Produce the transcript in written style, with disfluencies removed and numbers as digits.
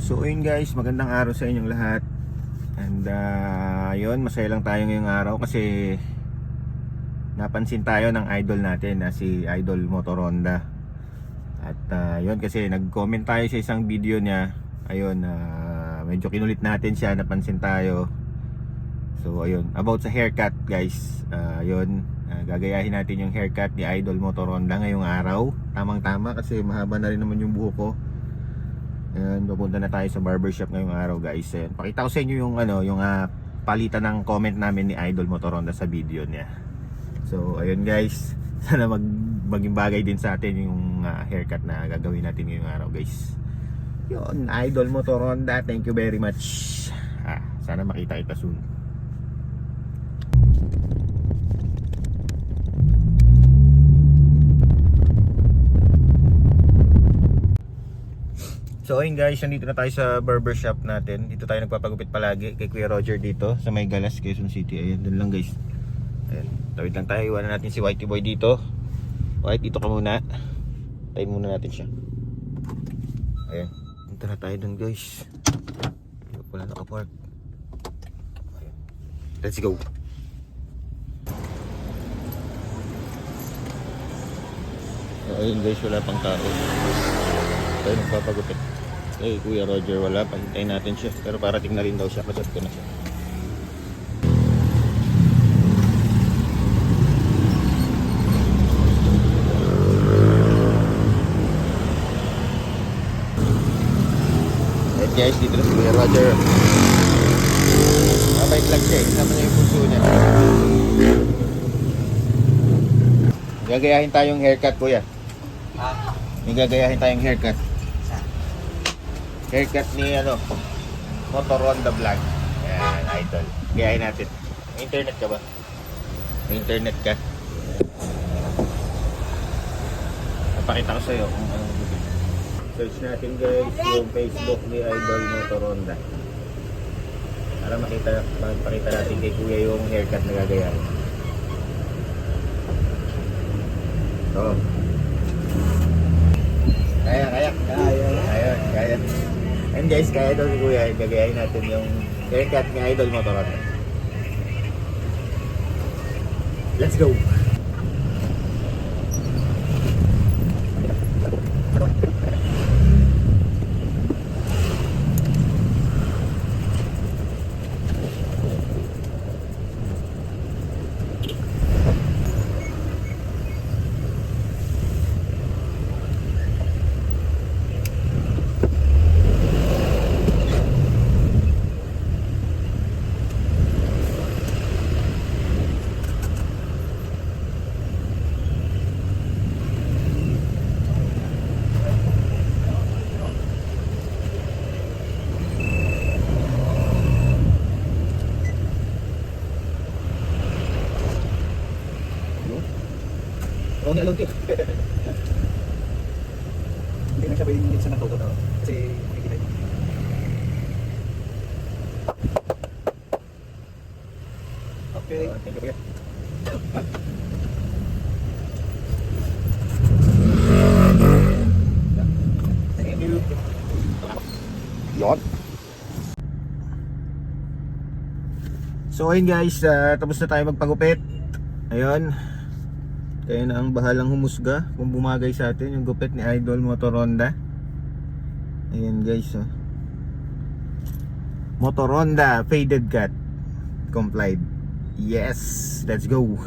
So ayun guys, magandang araw sa inyong lahat. And yun, masaya lang tayo ngayong araw kasi napansin tayo ng idol natin na si Idol Motor Honda. At yun, kasi nag-comment tayo sa isang video niya. Ayun, medyo kinulit natin siya, napansin tayo. So ayun, about sa haircut guys. Yun, gagayahin natin yung haircut ni Idol Motor Honda ngayong araw. Tamang tama kasi mahaba na rin naman yung buhok ko. Ayan, pupunta na tayo sa barbershop ngayong araw guys. Ayan, pakita ko sa inyo yung palitan ng comment namin ni Idol Motor Honda sa video niya. So ayun guys, sana maging bagay din sa atin yung haircut na gagawin natin ngayong araw guys. Yun, Idol Motor Honda, thank you very much. Sana makita kita soon. So ayun guys, nandito na tayo sa barbershop natin. Dito tayo nagpapagupit palagi kay Kuya Roger dito sa May Galas, Quezon City. Ayun, dun lang guys. Ayun, tawid lang tayo. Iwanan natin si Whitey Boy dito. White, dito ka muna. Tayin muna natin siya. Ayun, dito na tayo dun guys. Wala nakapark. Ayun, let's go. So ayun guys, wala pang tao. Tayo nagpapagupit. Kuya Roger wala, pahintayin natin siya. Pero parating na rin daw siya, kasat ko na siya. Alright guys, dito na si Kuya Roger. Mabait lang siya, kasama niya yung puso niya. Gagayahin tayong haircut kuya. May gagayahin tayong haircut. Haircut ni Motor Honda Vlog. Ayan, idol. Gayahin natin. May internet ka ba? May internet ka? Napakita ko sa'yo kung anong gawin. Search natin guys yung Facebook ni Idol Motor Honda. Para pakita natin kay kuya yung haircut na gagayahin. So Kaya. And guys, kaya daw si kuya, gagayahin natin yung haircut ni Idol Motor Honda. Let's go! Oo nga lang din. Hindi na siya ba yung minsan natuto daw? Kasi nakikita yun. Okay. Thank you. Thank you. Yun. So ayun guys, tapos na tayo magpagupit. Ayun. Kaya na ang bahalang humusga kung bumagay sa atin yung gupit ni Idol Motor Honda. Ayan guys, Motor Honda faded cut complied. Yes, let's go.